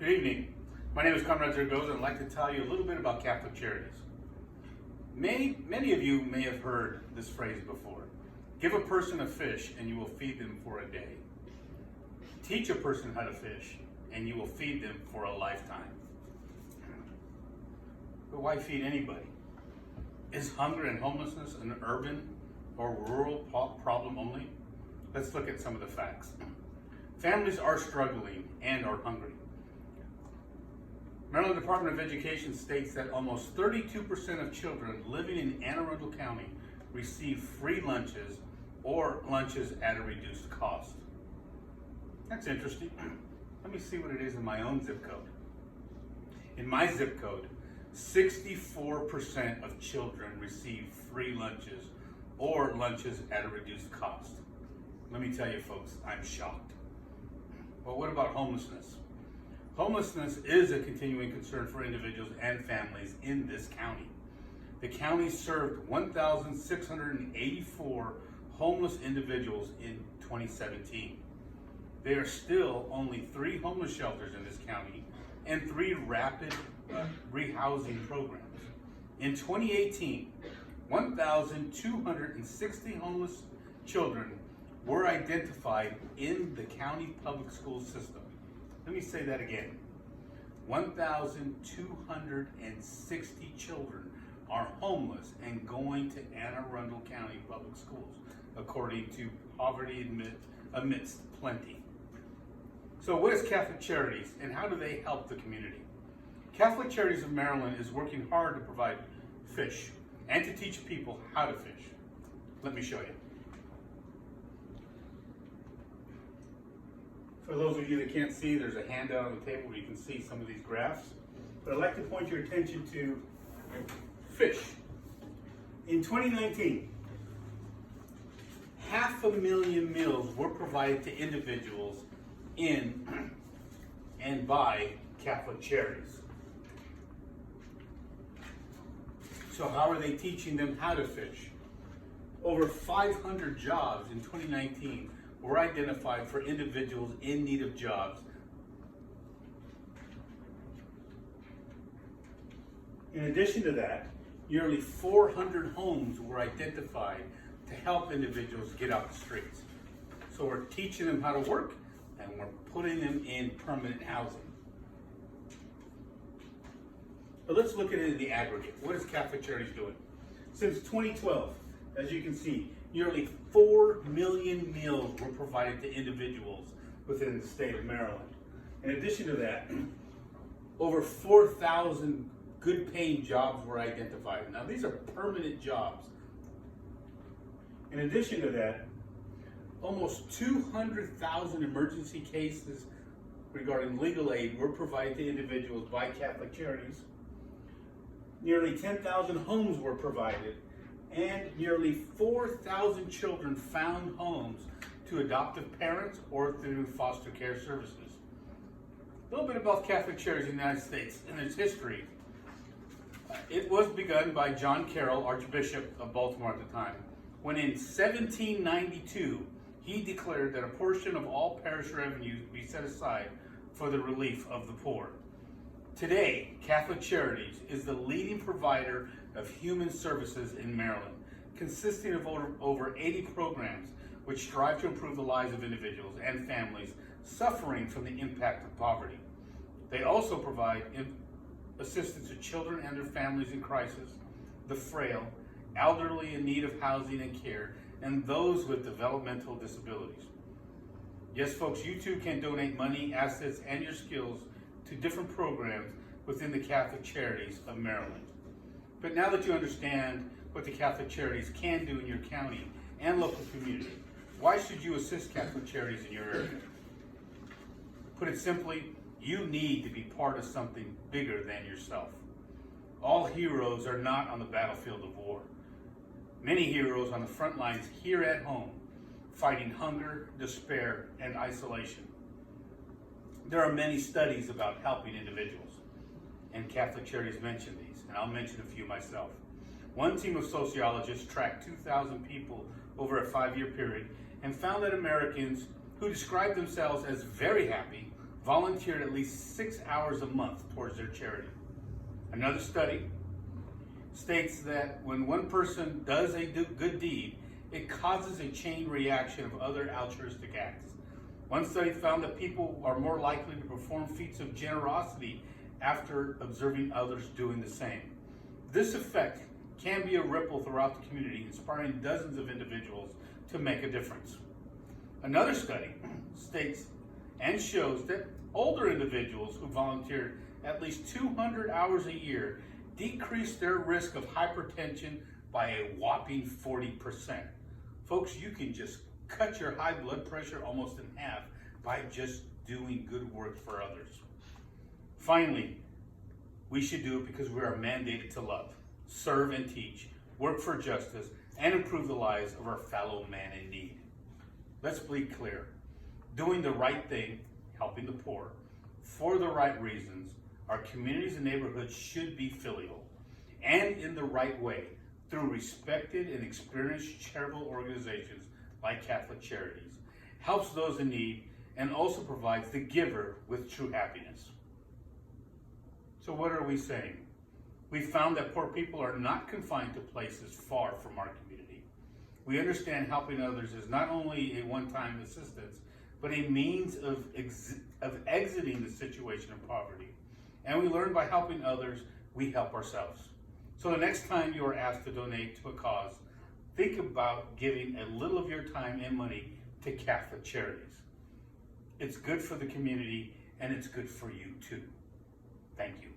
Good evening. My name is Conrad Zergoza, and I'd like to tell you a little bit about Catholic Charities. Many of you may have heard this phrase before. Give a person a fish and you will feed them for a day. Teach a person how to fish and you will feed them for a lifetime. But why feed anybody? Is hunger and homelessness an urban or rural problem only? Let's look at some of the facts. Families are struggling and are hungry. Maryland Department of Education states that almost 32% of children living in Anne Arundel County receive free lunches or lunches at a reduced cost. That's interesting. Let me see what it is in my own zip code. In my zip code, 64% of children receive free lunches or lunches at a reduced cost. Let me tell you folks, I'm shocked. Well, what about homelessness? Homelessness is a continuing concern for individuals and families in this county. The county served 1,684 homeless individuals in 2017. There are still only 3 homeless shelters in this county and 3 rapid rehousing programs. In 2018, 1,260 homeless children were identified in the county public school system. Let me say that again. 1,260 children are homeless and going to Anne Arundel County Public Schools, according to Poverty Amidst Plenty. So what is Catholic Charities and how do they help the community? Catholic Charities of Maryland is working hard to provide fish and to teach people how to fish. Let me show you. For those of you that can't see, there's a handout on the table where you can see some of these graphs. But I'd like to point your attention to fish. In 2019, 500,000 meals were provided to individuals in and by Catholic Charities. So how are they teaching them how to fish? Over 500 jobs in 2019 were identified for individuals in need of jobs. In addition to that, nearly 400 homes were identified to help individuals get out the streets. So we're teaching them how to work and we're putting them in permanent housing. But let's look at it in the aggregate. What is Catholic Charities doing? Since 2012, as you can see, nearly 4 million meals were provided to individuals within the state of Maryland. In addition to that, over 4,000 good paying jobs were identified. Now these are permanent jobs. In addition to that, almost 200,000 emergency cases regarding legal aid were provided to individuals by Catholic Charities. Nearly 10,000 homes were provided, and nearly 4,000 children found homes to adoptive parents or through foster care services. A little bit about Catholic Charities in the United States and its history. It was begun by John Carroll, Archbishop of Baltimore at the time, when in 1792 he declared that a portion of all parish revenues be set aside for the relief of the poor. Today, Catholic Charities is the leading provider of human services in Maryland, consisting of over 80 programs which strive to improve the lives of individuals and families suffering from the impact of poverty. They also provide assistance to children and their families in crisis, the frail, elderly in need of housing and care, and those with developmental disabilities. Yes, folks, you too can donate money, assets, and your skills to different programs within the Catholic Charities of Maryland. But now that you understand what the Catholic Charities can do in your county and local community, why should you assist Catholic Charities in your area? Put it simply, you need to be part of something bigger than yourself. All heroes are not on the battlefield of war. Many heroes on the front lines here at home, fighting hunger, despair, and isolation. There are many studies about helping individuals, and Catholic Charities mention these, and I'll mention a few myself. One team of sociologists tracked 2,000 people over a 5-year period and found that Americans who described themselves as very happy volunteer at least 6 hours a month towards their charity. Another study states that when one person does a good deed, it causes a chain reaction of other altruistic acts. One study found that people are more likely to perform feats of generosity after observing others doing the same. This effect can be a ripple throughout the community, inspiring dozens of individuals to make a difference. Another study states and shows that older individuals who volunteered at least 200 hours a year decreased their risk of hypertension by a whopping 40%. Folks, you can just cut your high blood pressure almost in half by just doing good work for others. Finally, we should do it because we are mandated to love, serve and teach, work for justice, and improve the lives of our fellow man in need. Let's be clear. Doing the right thing, helping the poor, for the right reasons, our communities and neighborhoods should be filial and in the right way through respected and experienced charitable organizations like Catholic Charities, helps those in need, and also provides the giver with true happiness. So what are we saying? We found that poor people are not confined to places far from our community. We understand helping others is not only a one-time assistance, but a means of exiting the situation of poverty. And we learn by helping others, we help ourselves. So the next time you are asked to donate to a cause, think about giving a little of your time and money to Catholic Charities. It's good for the community and it's good for you too. Thank you.